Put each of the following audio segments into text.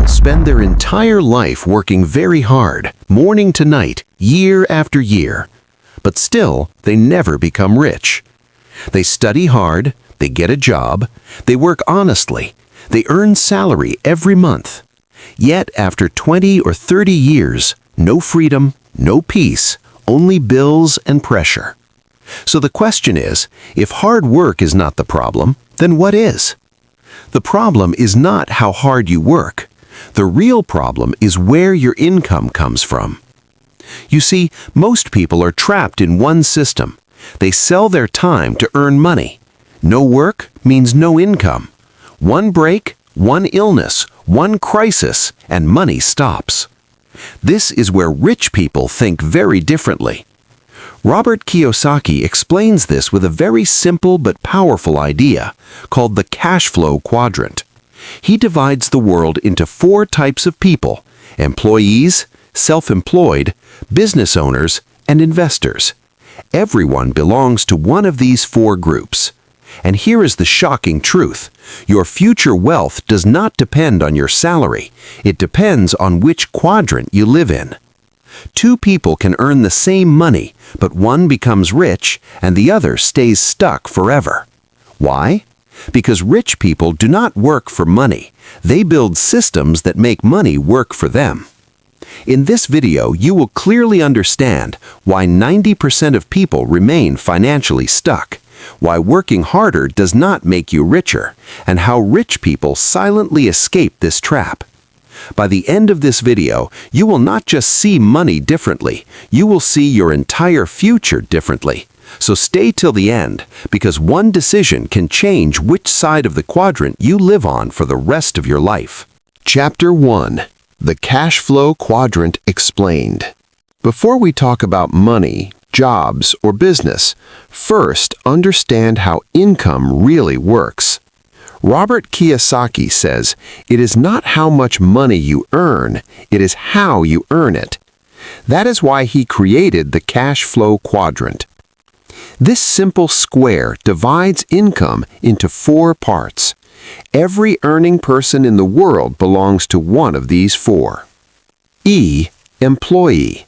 spend their entire life working very hard, morning to night, year after year. But still, they never become rich. They study hard, they get a job, they work honestly, they earn salary every month. Yet after 20 or 30 years, no freedom, no peace, only bills and pressure. So the question is, if hard work is not the problem, then what is? The problem is not how hard you work. The real problem is where your income comes from. You see, most people are trapped in one system. They sell their time to earn money. No work means no income. One break, one illness, one crisis, and money stops. This is where rich people think very differently. Robert Kiyosaki explains this with a very simple but powerful idea called the Cashflow Quadrant. He divides the world into 4 types of people: employees, self-employed, business owners, and investors. Everyone belongs to one of these 4 groups. And here is the shocking truth. Your future wealth does not depend on your salary. It depends on which quadrant you live in. 2 people can earn the same money, but one becomes rich and the other stays stuck forever. Why? Because rich people do not work for money. They build systems that make money work for them. In this video, you will clearly understand why 90% of people remain financially stuck, why working harder does not make you richer, and how rich people silently escape this trap. By the end of this video, you will not just see money differently, you will see your entire future differently. So stay till the end, because one decision can change which side of the quadrant you live on for the rest of your life. Chapter 1. The Cashflow Quadrant Explained. Before we talk about money, jobs, or business, first understand how income really works. Robert Kiyosaki says, "It is not how much money you earn, it is how you earn it." That is why he created the cash flow quadrant. This simple square divides income into 4 parts. Every earning person in the world belongs to one of these 4. E. Employee.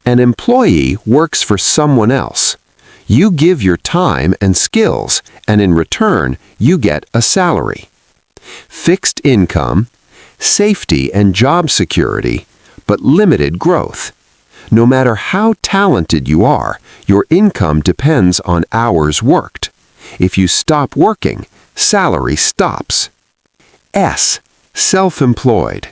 An employee works for someone else. You give your time and skills, and in return, you get a salary. Fixed income, safety and job security, but limited growth. No matter how talented you are, your income depends on hours worked. If you stop working, salary stops. S. Self-employed.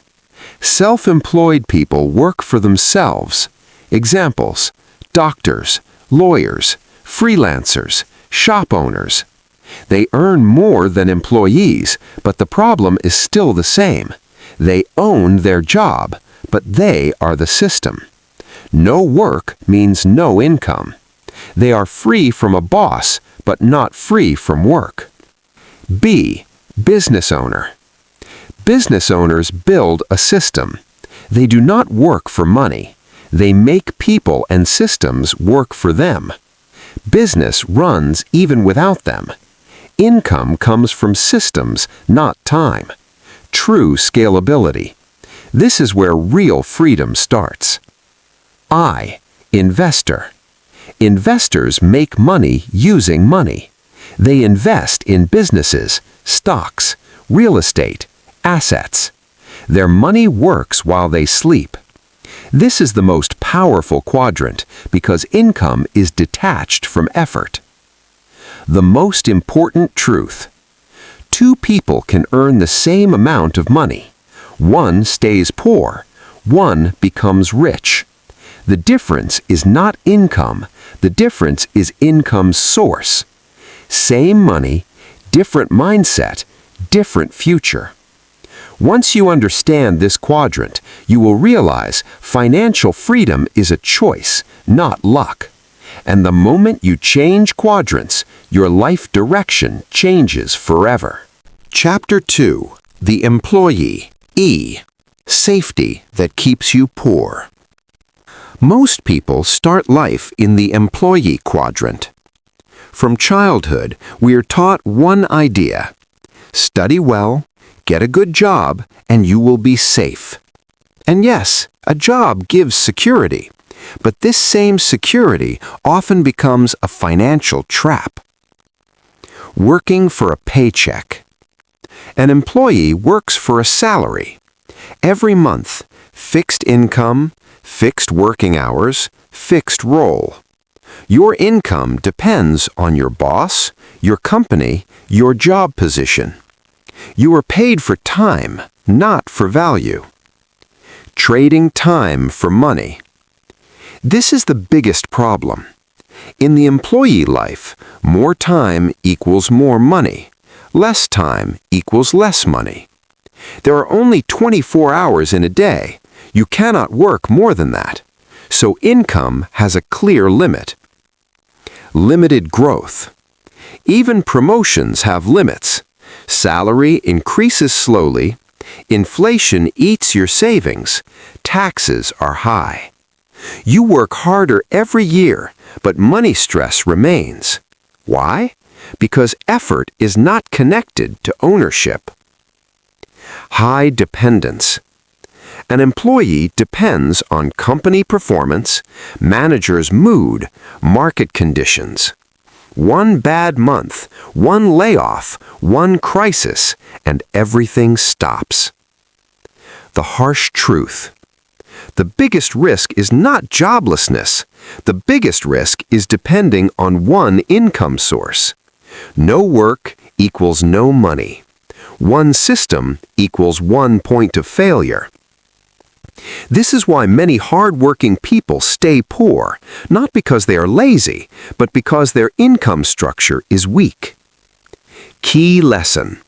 Self-employed people work for themselves. Examples: doctors, lawyers, freelancers, shop owners. They earn more than employees, but the problem is still the same. They own their job, but they are the system. No work means no income. They are free from a boss, but not free from work. B. Business owner. Business owners build a system. They do not work for money. They make people and systems work for them. Business runs even without them. Income comes from systems, not time. True scalability. This is where real freedom starts. I. Investor. Investors make money using money. They invest in businesses, stocks, real estate, assets. Their money works while they sleep. This is the most powerful quadrant because income is detached from effort. The most important truth. 2 people can earn the same amount of money. One stays poor, one becomes rich. The difference is not income, the difference is income's source. Same money, different mindset, different future. Once you understand this quadrant, you will realize financial freedom is a choice, not luck. And the moment you change quadrants, your life direction changes forever. Chapter 2. The Employee. E. Safety that keeps you poor. Most people start life in the employee quadrant. From childhood, we are taught one idea: study well, Get a good job, and you will be safe. And yes, a job gives security, but this same security often becomes a financial trap. Working for a paycheck. An employee works for a salary. Every month, fixed income, fixed working hours, fixed role. Your income depends on your boss, your company, your job position. You are paid for time, not for value. Trading time for money. This is the biggest problem. In the employee life, more time equals more money. Less time equals less money. There are only 24 hours in a day. You cannot work more than that. So income has a clear limit. Limited growth. Even promotions have limits. Salary increases slowly. Inflation eats your savings. Taxes are high. You work harder every year, but money stress remains. Why? Because effort is not connected to ownership. High dependence. An employee depends on company performance, manager's mood, market conditions. One bad month, one layoff, one crisis, and everything stops. The harsh truth. The biggest risk is not joblessness. The biggest risk is depending on one income source. No work equals no money. One system equals one point of failure. This is why many hard-working people stay poor, not because they are lazy, but because their income structure is weak. Key lesson.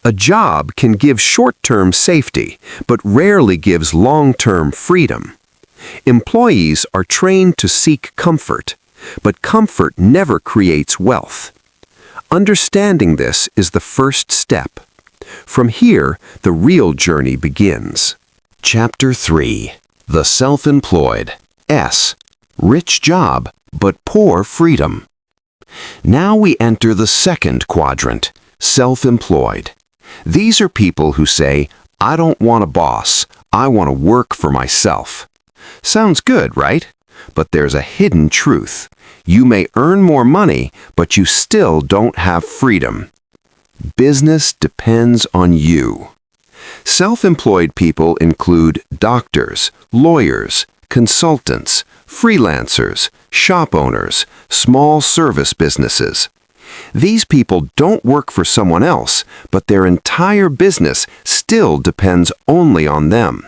A job can give short-term safety, but rarely gives long-term freedom. Employees are trained to seek comfort, but comfort never creates wealth. Understanding this is the first step. From here, the real journey begins. Chapter 3. The Self-Employed. S. Rich job, but poor freedom. Now we enter the second quadrant, self-employed. These are people who say, I don't want a boss, I want to work for myself. Sounds good, right? But there's a hidden truth. You may earn more money, but you still don't have freedom. Business depends on you. Self-employed people include doctors, lawyers, consultants, freelancers, shop owners, small service businesses. These people don't work for someone else, but their entire business still depends only on them.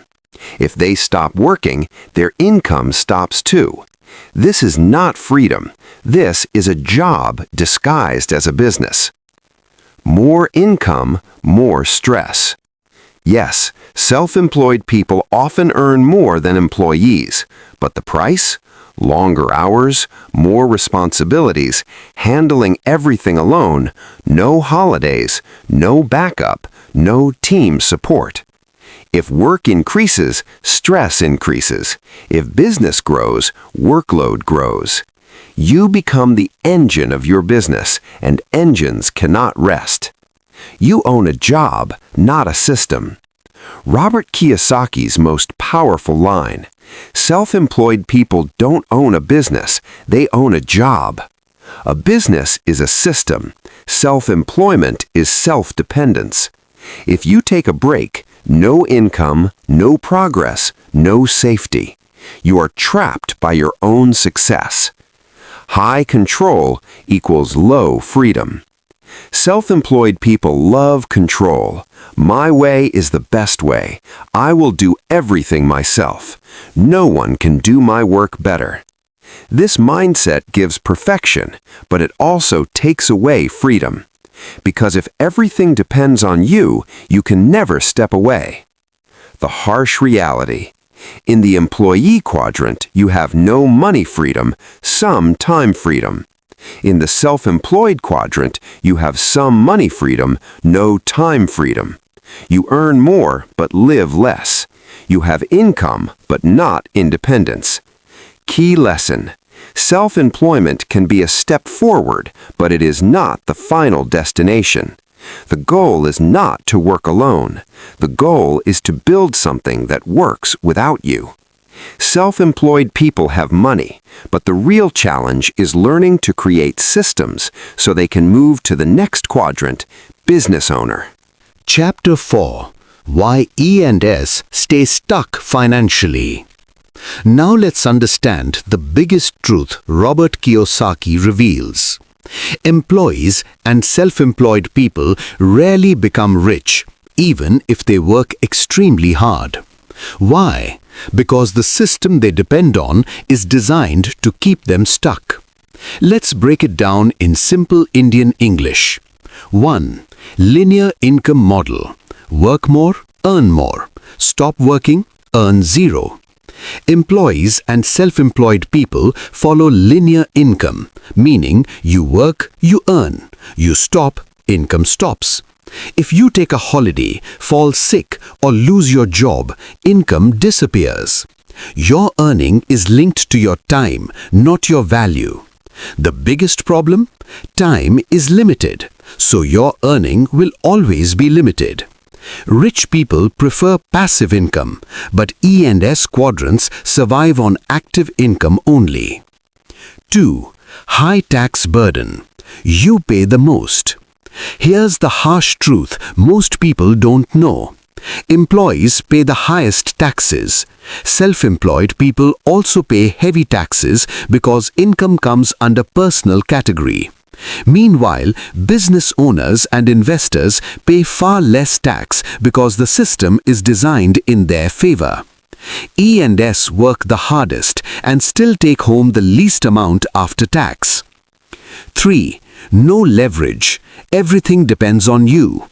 If they stop working, their income stops too. This is not freedom. This is a job disguised as a business. More income, more stress. Yes, self-employed people often earn more than employees, but the price? Longer hours, more responsibilities, handling everything alone, no holidays, no backup, no team support. If work increases, stress increases. If business grows, workload grows. You become the engine of your business, and engines cannot rest. You own a job, not a system. Robert Kiyosaki's most powerful line: self-employed people don't own a business, they own a job. A business is a system. Self-employment is self-dependence. If you take a break, no income, no progress, no safety. You are trapped by your own success. High control equals low freedom. Self-employed people love control. My way is the best way. I will do everything myself. No one can do my work better. This mindset gives perfection, but it also takes away freedom. Because if everything depends on you, you can never step away. The harsh reality. In the employee quadrant, you have no money freedom, some time freedom. In the self-employed quadrant, you have some money freedom, no time freedom. You earn more, but live less. You have income, but not independence. Key lesson. Self-employment can be a step forward, but it is not the final destination. The goal is not to work alone. The goal is to build something that works without you. Self-employed people have money, but the real challenge is learning to create systems so they can move to the next quadrant, business owner. Chapter 4. Why E&S stay stuck financially. Now let's understand the biggest truth Robert Kiyosaki reveals. Employees and self-employed people rarely become rich, even if they work extremely hard. Why? Because the system they depend on is designed to keep them stuck. Let's break it down in simple Indian English. 1. Linear income model. Work more, earn more. Stop working, earn zero. Employees and self-employed people follow linear income, meaning you work, you earn. You stop, income stops. If you take a holiday, fall sick, or lose your job, income disappears. Your earning is linked to your time, not your value. The biggest problem? Time is limited, so your earning will always be limited. Rich people prefer passive income, but E&S quadrants survive on active income only. 2. High tax burden. You pay the most. Here's the harsh truth most people don't know. Employees pay the highest taxes. Self-employed people also pay heavy taxes because income comes under personal category. Meanwhile, business owners and investors pay far less tax because the system is designed in their favor. E&S work the hardest and still take home the least amount after tax. 3. No leverage. Everything depends on you.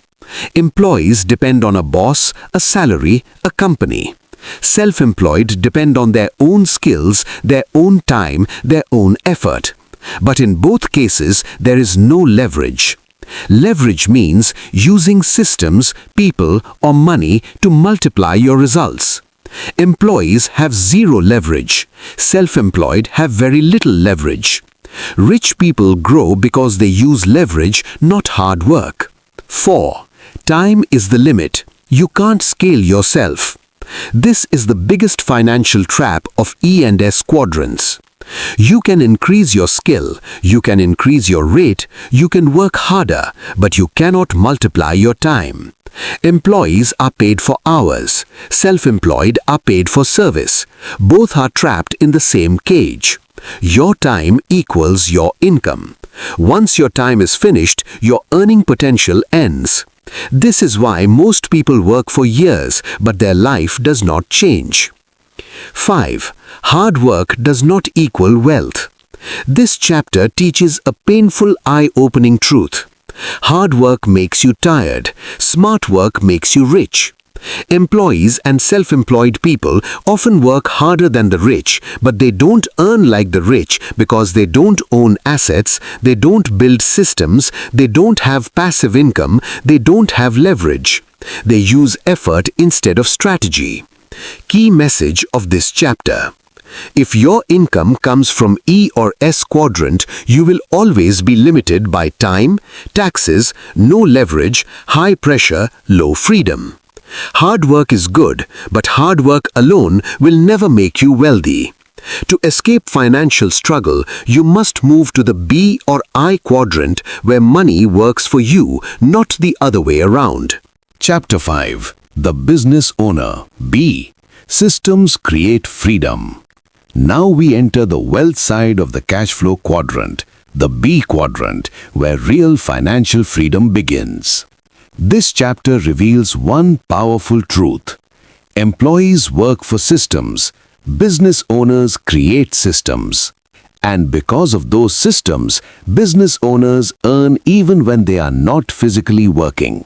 Employees depend on a boss, a salary, a company. Self-employed depend on their own skills, their own time, their own effort. But in both cases, there is no leverage. Leverage means using systems, people, or money to multiply your results. Employees have zero leverage. Self-employed have very little leverage. Rich people grow because they use leverage, not hard work. 4. Time is the limit. You can't scale yourself. This is the biggest financial trap of E&S quadrants. You can increase your skill, you can increase your rate, you can work harder, but you cannot multiply your time. Employees are paid for hours. Self-employed are paid for service. Both are trapped in the same cage. Your time equals your income. Once your time is finished, your earning potential ends. This is why most people work for years, but their life does not change. 5. Hard work does not equal wealth. This chapter teaches a painful eye-opening truth. Hard work makes you tired. Smart work makes you rich. Employees and self-employed people often work harder than the rich, but they don't earn like the rich because they don't own assets, they don't build systems, they don't have passive income, they don't have leverage. They use effort instead of strategy. Key message of this chapter. If your income comes from E or S quadrant, you will always be limited by time, taxes, no leverage, high pressure, low freedom. Hard work is good, but hard work alone will never make you wealthy. To escape financial struggle, you must move to the B or I quadrant where money works for you, not the other way around. Chapter 5. The Business Owner. B. Systems create freedom. Now we enter the wealth side of the Cashflow Quadrant, the B quadrant, where real financial freedom begins. This chapter reveals one powerful truth. Employees work for systems. Business owners create systems. And because of those systems, business owners earn even when they are not physically working.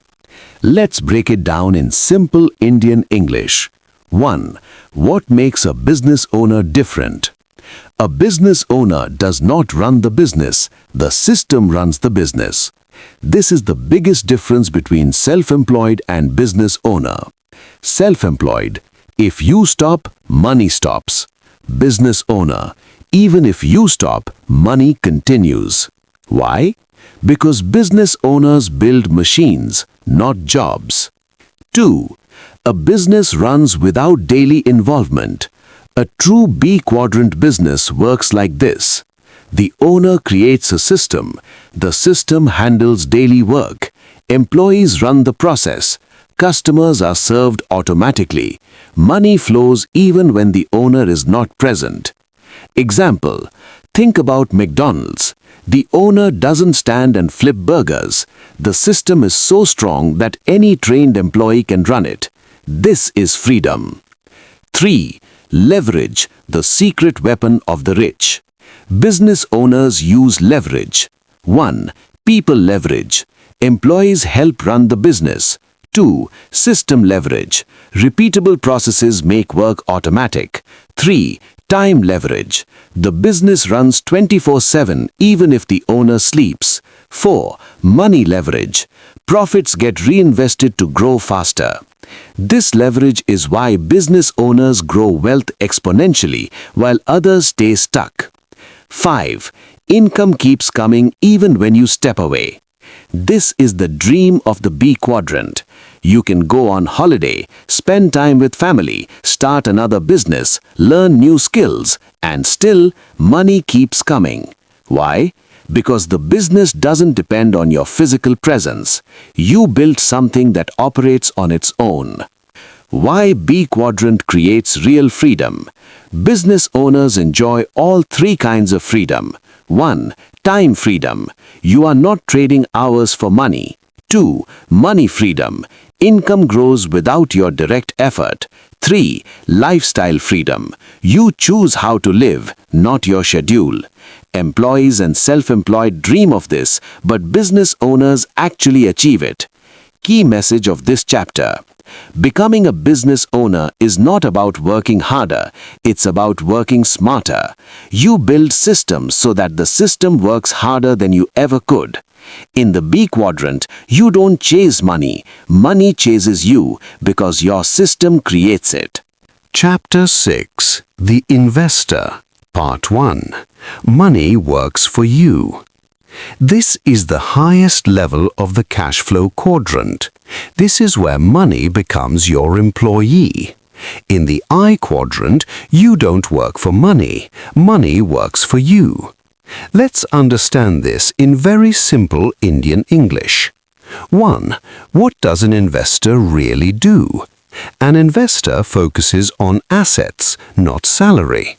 Let's break it down in simple Indian English. 1. What makes a business owner different? A business owner does not run the business. The system runs the business. This is the biggest difference between self-employed and business owner. Self-employed, if you stop, money stops. Business owner, even if you stop, money continues. Why? Because business owners build machines, not jobs. 2. A business runs without daily involvement. A true B quadrant business works like this. The owner creates a system. The system handles daily work. Employees run the process. Customers are served automatically. Money flows even when the owner is not present. Example, think about McDonald's. The owner doesn't stand and flip burgers. The system is so strong that any trained employee can run it. This is freedom. 3. Leverage, the secret weapon of the rich. Business owners use leverage. 1. People leverage. Employees help run the business. 2. System leverage. Repeatable processes make work automatic. 3. Time leverage. The business runs 24/7 even if the owner sleeps. 4. Money leverage. Profits get reinvested to grow faster. This leverage is why business owners grow wealth exponentially while others stay stuck. 5. Income keeps coming even when you step away. This is the dream of the B quadrant. You can go on holiday, spend time with family, start another business, learn new skills, and still money keeps coming. Why? Because the business doesn't depend on your physical presence. You built something that operates on its own. Why B quadrant creates real freedom? Business owners enjoy all 3 kinds of freedom. 1. Time freedom. You are not trading hours for money. 2. Money freedom. Income grows without your direct effort. 3. Lifestyle freedom. You choose how to live, not your schedule. Employees and self-employed dream of this, but business owners actually achieve it. Key message of this chapter. Becoming a business owner is not about working harder, it's about working smarter. You build systems so that the system works harder than you ever could. In the B quadrant, you don't chase money. Money chases you because your system creates it. Chapter 6. The Investor. Part 1. Money works for you. This is the highest level of the cash flow quadrant. This is where money becomes your employee. In the I quadrant, you don't work for money. Money works for you. Let's understand this in very simple Indian English. 1. What does an investor really do? An investor focuses on assets, not salary.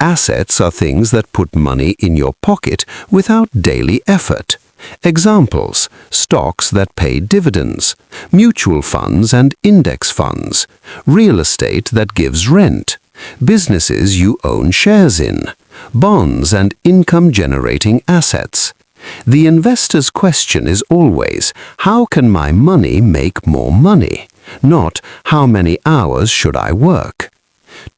Assets are things that put money in your pocket without daily effort. Examples: stocks that pay dividends, mutual funds and index funds, real estate that gives rent, businesses you own shares in, bonds and income-generating assets. The investor's question is always, how can my money make more money? Not, how many hours should I work?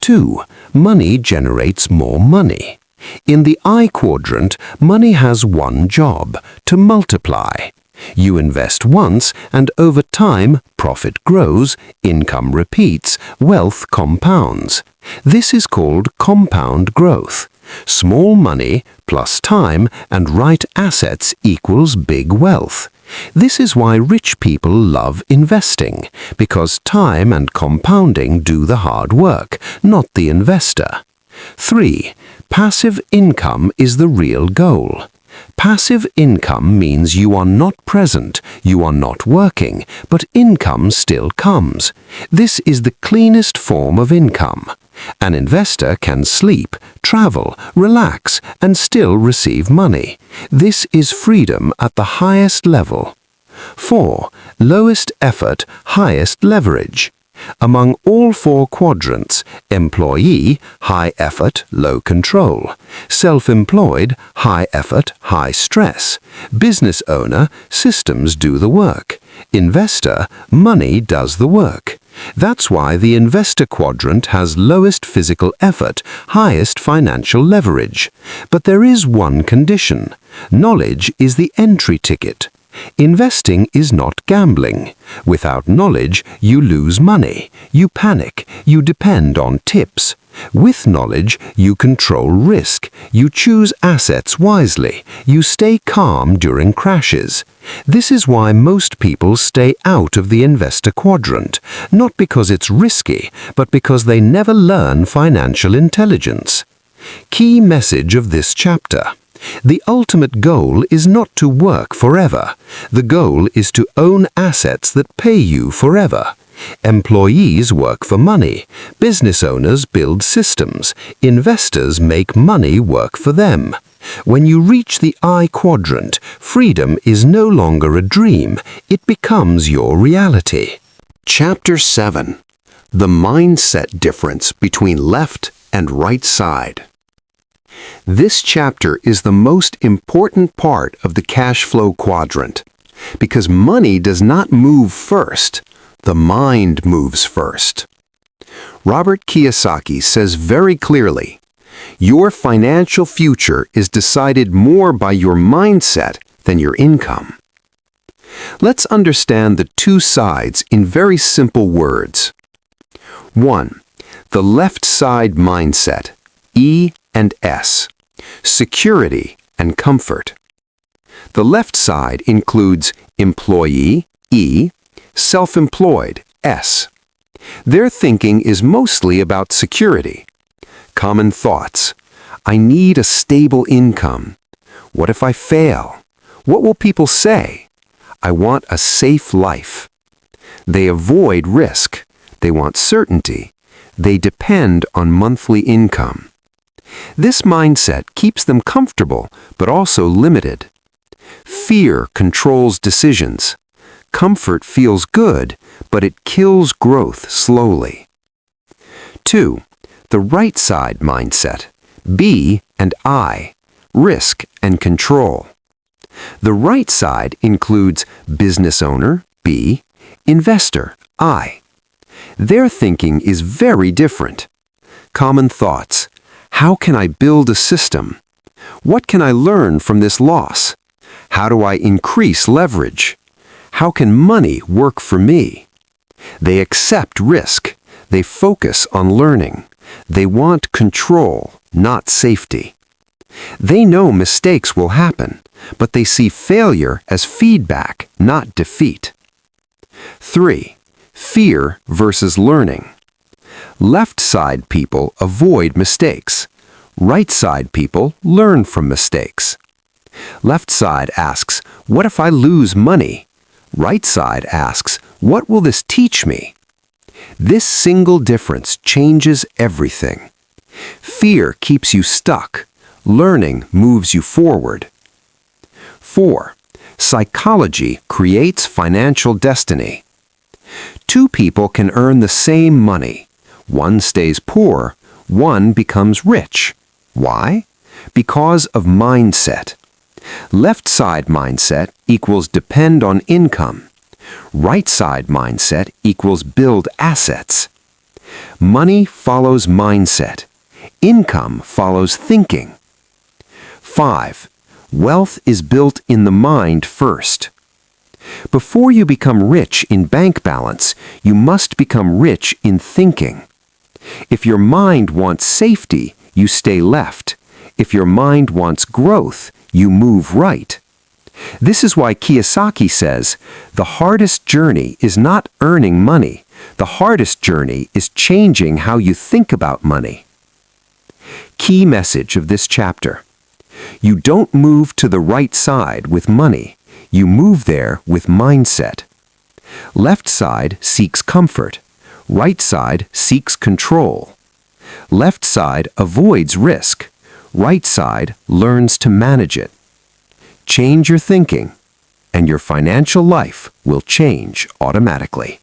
2. Money generates more money. In the I quadrant, money has one job, to multiply. You invest once and over time, profit grows, income repeats, wealth compounds. This is called compound growth. Small money plus time and right assets equals big wealth. This is why rich people love investing, because time and compounding do the hard work, not the investor. 3. Passive income is the real goal. Passive income means you are not present, you are not working, but income still comes. This is the cleanest form of income. An investor can sleep, travel, relax, and still receive money. This is freedom at the highest level. 4. Lowest effort, highest leverage. Among all 4 quadrants, employee, high effort, low control. Self-employed, high effort, high stress. Business owner, systems do the work. Investor, money does the work. That's why the investor quadrant has lowest physical effort, highest financial leverage. But there is one condition. Knowledge is the entry ticket. Investing is not gambling. Without knowledge, you lose money, you panic, you depend on tips. With knowledge, you control risk, you choose assets wisely, you stay calm during crashes. This is why most people stay out of the investor quadrant, not because it's risky, but because they never learn financial intelligence. Key message of this chapter. The ultimate goal is not to work forever. The goal is to own assets that pay you forever. Employees work for money. Business owners build systems. Investors make money work for them. When you reach the I quadrant, freedom is no longer a dream. It becomes your reality. Chapter 7. The mindset difference between left and right side. This chapter is the most important part of the cash flow quadrant, because money does not move first. The mind moves first. Robert Kiyosaki says very clearly, your financial future is decided more by your mindset than your income. Let's understand the two sides in very simple words. 1. The left side mindset, E and S, security and comfort. The left side includes employee, E, self-employed, S. Their thinking is mostly about security. Common thoughts. I need a stable income. What if I fail? What will people say? I want a safe life. They avoid risk. They want certainty. They depend on monthly income. This mindset keeps them comfortable, but also limited. Fear controls decisions. Comfort feels good, but it kills growth slowly. 2. The right side mindset, B and I, risk and control. The right side includes business owner, B, investor, I. Their thinking is very different. Common thoughts. How can I build a system? What can I learn from this loss? How do I increase leverage? How can money work for me? They accept risk. They focus on learning. They want control, not safety. They know mistakes will happen, but they see failure as feedback, not defeat. 3. Fear versus learning. Left side people avoid mistakes. Right side people learn from mistakes. Left side asks, what if I lose money? Right side asks, what will this teach me? This single difference changes everything. Fear keeps you stuck. Learning moves you forward. 4. Psychology creates financial destiny. Two people can earn the same money. One stays poor, one becomes rich. Why? Because of mindset. Left side mindset equals depend on income. Right side mindset equals build assets. Money follows mindset. Income follows thinking. 5. Wealth is built in the mind first. Before you become rich in bank balance, you must become rich in thinking. If your mind wants safety, you stay left. If your mind wants growth, you move right. This is why Kiyosaki says, the hardest journey is not earning money. The hardest journey is changing how you think about money. Key message of this chapter. You don't move to the right side with money. You move there with mindset. Left side seeks comfort. Right side seeks control. Left side avoids risk. Right side learns to manage it. Change your thinking, and your financial life will change automatically.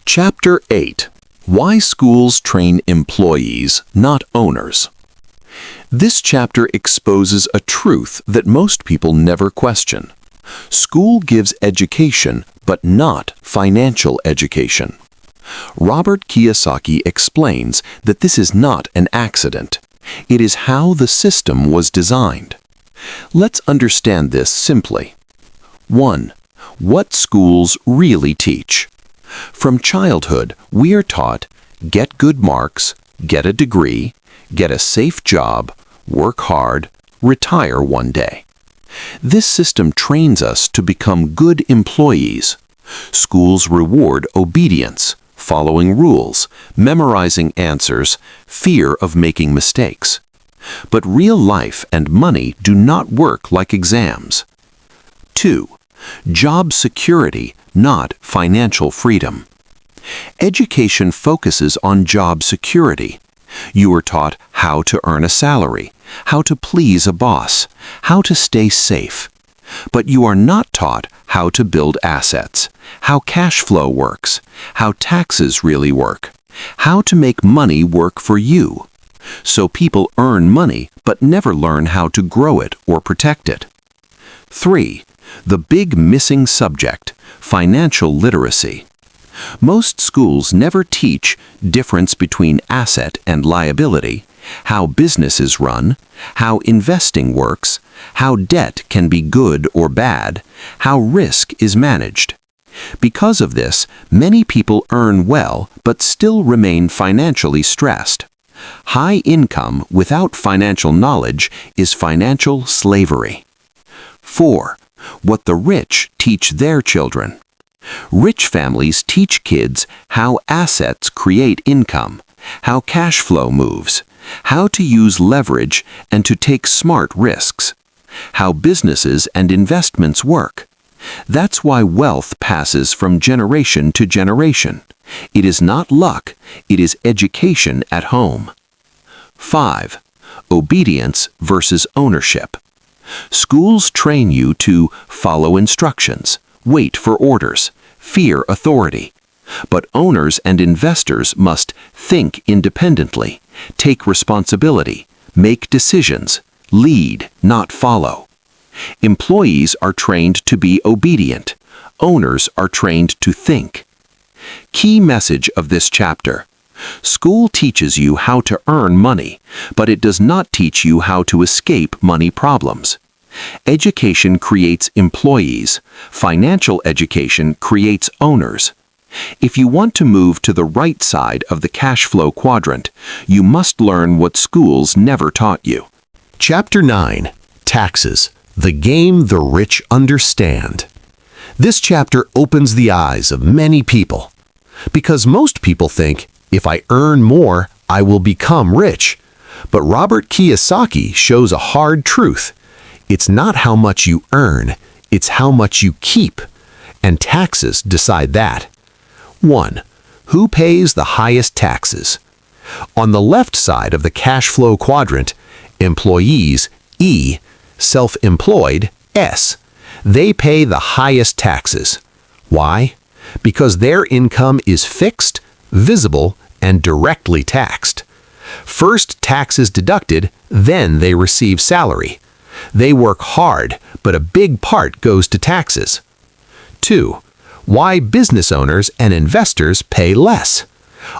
Chapter 8. Why Schools Train Employees, Not Owners. This chapter exposes a truth that most people never question. School gives education, but not financial education. Robert Kiyosaki explains that this is not an accident. It is how the system was designed. Let's understand this simply. 1. What schools really teach. From childhood, we are taught, get good marks, get a degree, get a safe job, work hard, retire one day. This system trains us to become good employees. Schools reward obedience, following rules, memorizing answers, fear of making mistakes. But real life and money do not work like exams. 2. Job security, not financial freedom. Education focuses on job security. You are taught how to earn a salary, how to please a boss, how to stay safe. But you are not taught how to build assets, how cash flow works, how taxes really work, how to make money work for you. So people earn money but never learn how to grow it or protect it. 3. The big missing subject, financial literacy. Most schools never teach difference between asset and liability, how business is run, how investing works, how debt can be good or bad, how risk is managed. Because of this, many people earn well but still remain financially stressed. High income without financial knowledge is financial slavery. 4. What the rich teach their children. Rich families teach kids how assets create income, how cash flow moves, how to use leverage and to take smart risks, how businesses and investments work. That's why wealth passes from generation to generation. It is not luck, it is education at home. 5. Obedience versus ownership. Schools train you to follow instructions, wait for orders, fear authority. But owners and investors must think independently, take responsibility, make decisions, lead, not follow. Employees are trained to be obedient. Owners are trained to think. Key message of this chapter. School teaches you how to earn money, but it does not teach you how to escape money problems. Education creates employees. Financial education creates owners. If you want to move to the right side of the cash flow quadrant, you must learn what schools never taught you. Chapter 9. Taxes, the game the rich understand. This chapter opens the eyes of many people. Because most people think, if I earn more, I will become rich. But Robert Kiyosaki shows a hard truth. It's not how much you earn, it's how much you keep. And taxes decide that. 1. Who pays the highest taxes? On the left side of the cash flow quadrant, employees, E, self-employed, S. They pay the highest taxes. Why? Because their income is fixed, visible, and directly taxed. First tax is deducted, then they receive salary. They work hard, but a big part goes to taxes. 2. Why business owners and investors pay less.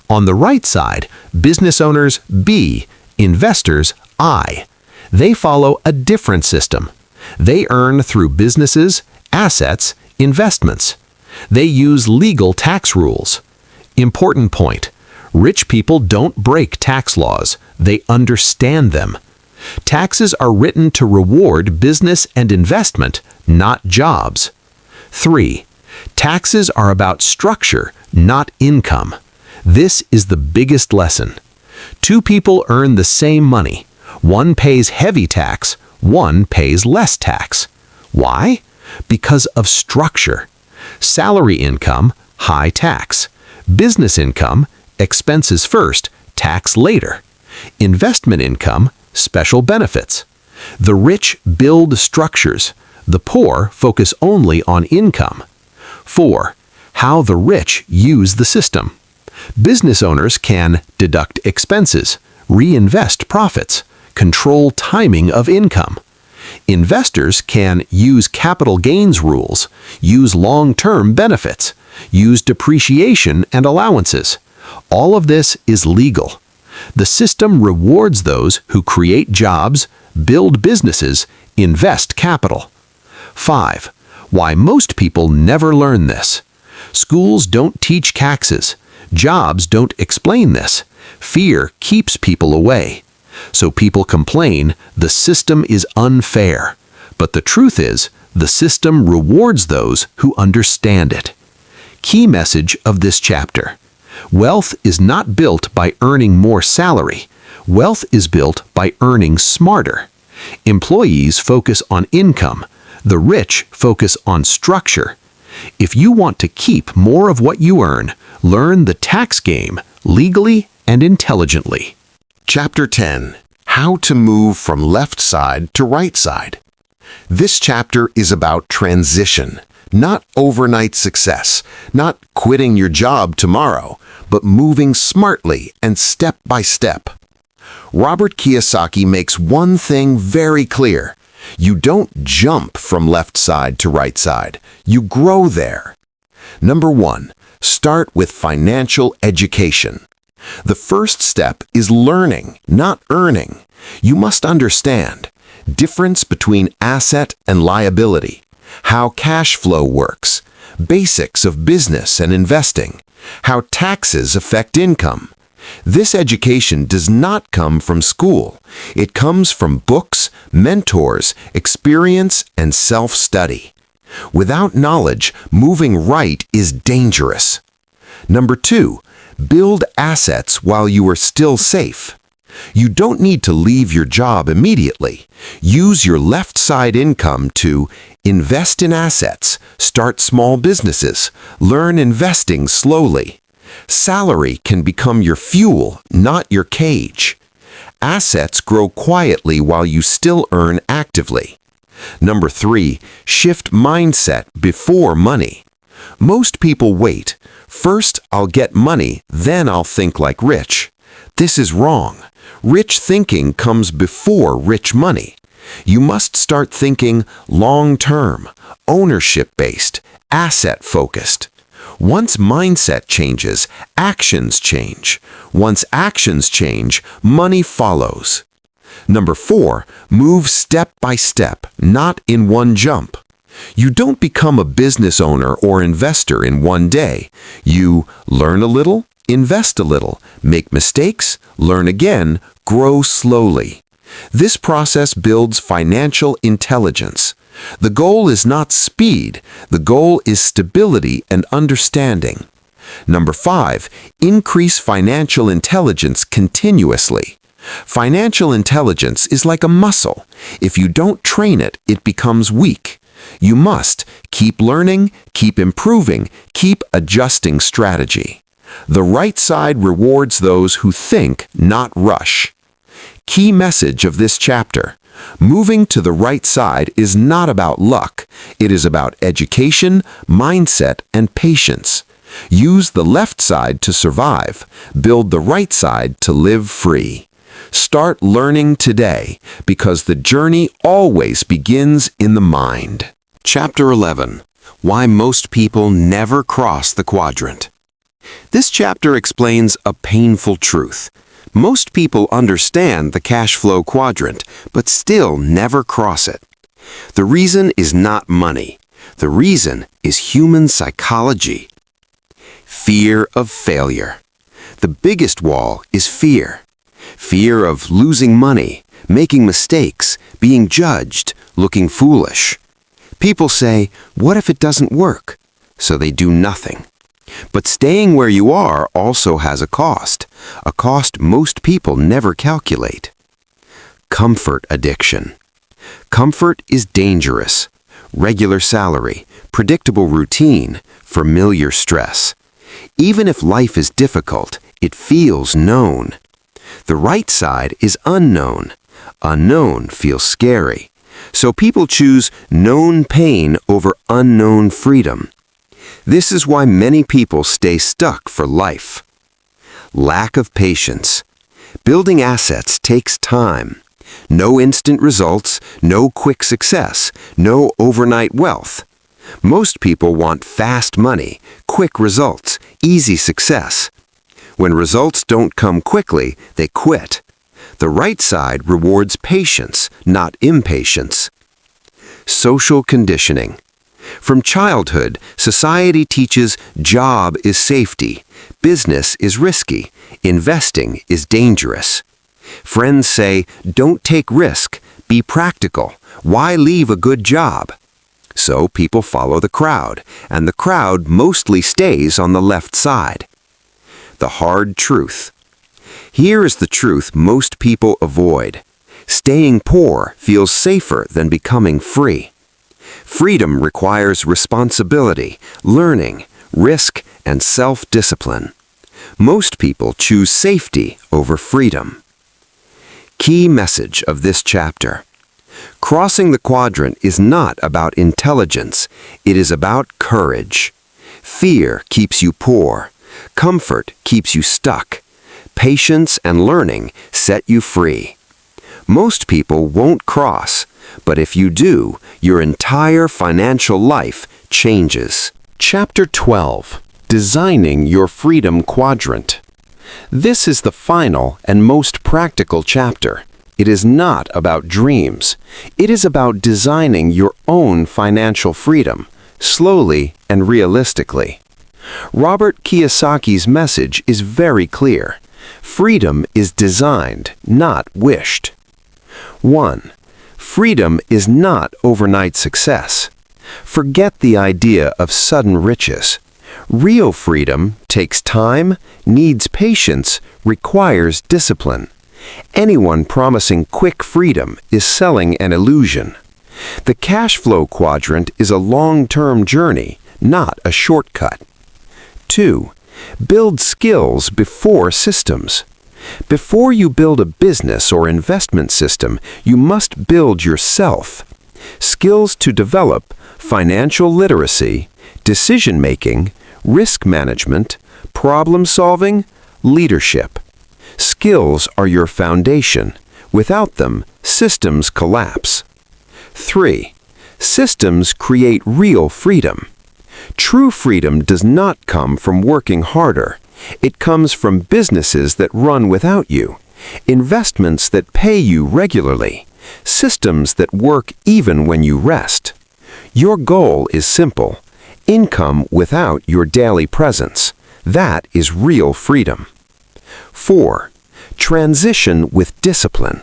On the right side, business owners, B, investors, I. They follow a different system. They earn through businesses, assets, investments. They use legal tax rules. Important point. Rich people don't break tax laws, they understand them. Taxes are written to reward business and investment, not jobs. 3. Taxes are about structure, not income. This is the biggest lesson. Two people earn the same money. One pays heavy tax, one pays less tax. Why? Because of structure. Salary income, high tax. Business income, expenses first, tax later. Investment income, special benefits. The rich build structures. The poor focus only on income. 4. How the rich use the system. Business owners can deduct expenses, reinvest profits, control timing of income. Investors can use capital gains rules, use long-term benefits, use depreciation and allowances. All of this is legal. The system rewards those who create jobs, build businesses, invest capital. 5. Why most people never learn this. Schools don't teach taxes. Jobs don't explain this. Fear keeps people away. So people complain the system is unfair. But the truth is, the system rewards those who understand it. Key message of this chapter: wealth is not built by earning more salary. Wealth is built by earning smarter. Employees focus on income. The rich focus on structure. If you want to keep more of what you earn, learn the tax game legally and intelligently. Chapter 10. How to move from left side to right side. This chapter is about transition, not overnight success, not quitting your job tomorrow, but moving smartly and step by step. Robert Kiyosaki makes one thing very clear. You don't jump from left side to right side. You grow there. Number 1, start with financial education. The first step is learning, not earning. You must understand difference between asset and liability, how cash flow works, basics of business and investing, how taxes affect income. This education does not come from school. It comes from books, mentors, experience, and self-study. Without knowledge, moving right is dangerous. Number 2, build assets while you are still safe. You don't need to leave your job immediately. Use your left side income to invest in assets, start small businesses, learn investing slowly. Salary can become your fuel, not your cage. Assets grow quietly while you still earn actively. Number 3, shift mindset before money. Most people wait. First, I'll get money, then I'll think like rich. This is wrong. Rich thinking comes before rich money. You must start thinking long-term, ownership-based, asset-focused. Once mindset changes, actions change. Once actions change, money follows. Number 4, move step by step, not in one jump. You don't become a business owner or investor in one day. You learn a little, invest a little, make mistakes, learn again, grow slowly. This process builds financial intelligence. The goal is not speed. The goal is stability and understanding. Number 5, increase financial intelligence continuously. Financial intelligence is like a muscle. If you don't train it, it becomes weak. You must keep learning, keep improving, keep adjusting strategy. The right side rewards those who think, not rush. Key message of this chapter: moving to the right side is not about luck. It is about education, mindset, and patience. Use the left side to survive. Build the right side to live free. Start learning today, because the journey always begins in the mind. Chapter 11. Why most people never cross the quadrant. This chapter explains a painful truth. Most people understand the cash flow quadrant, but still never cross it. The reason is not money. The reason is human psychology. Fear of failure. The biggest wall is fear. Fear of losing money, making mistakes, being judged, looking foolish. People say, "What if it doesn't work?" So they do nothing. But staying where you are also has a cost most people never calculate. Comfort addiction. Comfort is dangerous. Regular salary, predictable routine, familiar stress. Even if life is difficult, it feels known. The right side is unknown. Unknown feels scary. So people choose known pain over unknown freedom. This is why many people stay stuck for life. Lack of patience. Building assets takes time. No instant results, no quick success, no overnight wealth. Most people want fast money, quick results, easy success. When results don't come quickly, they quit. The right side rewards patience, not impatience. Social conditioning. From childhood, society teaches job is safety, business is risky, investing is dangerous. Friends say, don't take risk, be practical, why leave a good job? So people follow the crowd, and the crowd mostly stays on the left side. The hard truth. Here is the truth most people avoid. Staying poor feels safer than becoming free. Freedom requires responsibility, learning, risk, and self-discipline. Most people choose safety over freedom. Key message of this chapter. Crossing the quadrant is not about intelligence, it is about courage. Fear keeps you poor. Comfort keeps you stuck. Patience and learning set you free. Most people won't cross, but if you do, your entire financial life changes. Chapter 12. Designing Your Freedom Quadrant. This is the final and most practical chapter. It is not about dreams. It is about designing your own financial freedom, slowly and realistically. Robert Kiyosaki's message is very clear. Freedom is designed, not wished. 1. Freedom is not overnight success. Forget the idea of sudden riches. Real freedom takes time, needs patience, requires discipline. Anyone promising quick freedom is selling an illusion. The Cashflow Quadrant is a long-term journey, not a shortcut. 2. Build skills before systems. Before you build a business or investment system, you must build yourself. Skills to develop: financial literacy, decision-making, risk management, problem-solving, leadership. Skills are your foundation. Without them, systems collapse. 3. Systems create real freedom. True freedom does not come from working harder. It comes from businesses that run without you, investments that pay you regularly, systems that work even when you rest. Your goal is simple: income without your daily presence. That is real freedom. 4. Transition with discipline.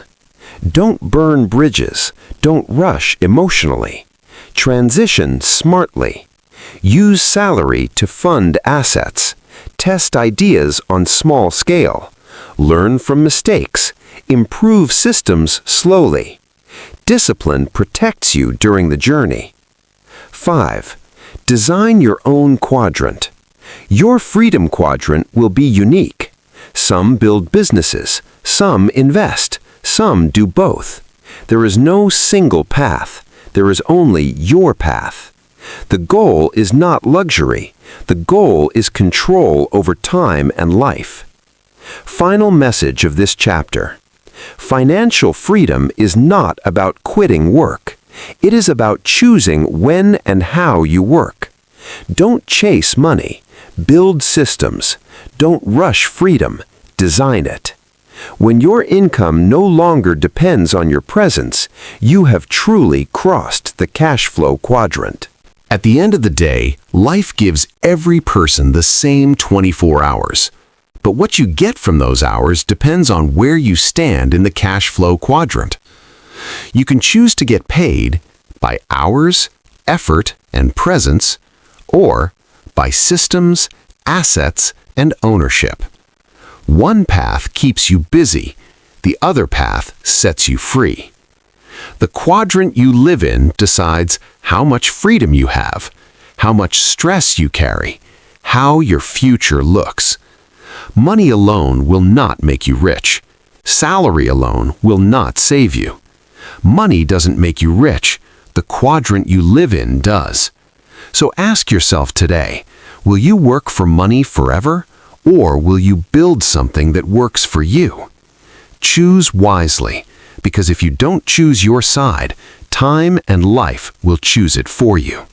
Don't burn bridges. Don't rush emotionally. Transition smartly. Use salary to fund assets. Test ideas on small scale. Learn from mistakes. Improve systems slowly. Discipline protects you during the journey. 5. Design your own quadrant. Your freedom quadrant will be unique. Some build businesses, some invest, some do both. There is no single path. There is only your path. The goal is not luxury. The goal is control over time and life. Final message of this chapter. Financial freedom is not about quitting work. It is about choosing when and how you work. Don't chase money. Build systems. Don't rush freedom. Design it. When your income no longer depends on your presence, you have truly crossed the cash flow quadrant. At the end of the day, life gives every person the same 24 hours. But what you get from those hours depends on where you stand in the cash flow quadrant. You can choose to get paid by hours, effort, and presence, or by systems, assets, and ownership. One path keeps you busy, the other path sets you free. The quadrant you live in decides how much freedom you have, how much stress you carry, how your future looks. Money alone will not make you rich. Salary alone will not save you. Money doesn't make you rich. The quadrant you live in does. So ask yourself today, will you work for money forever, or will you build something that works for you? Choose wisely, because if you don't choose your side, time and life will choose it for you.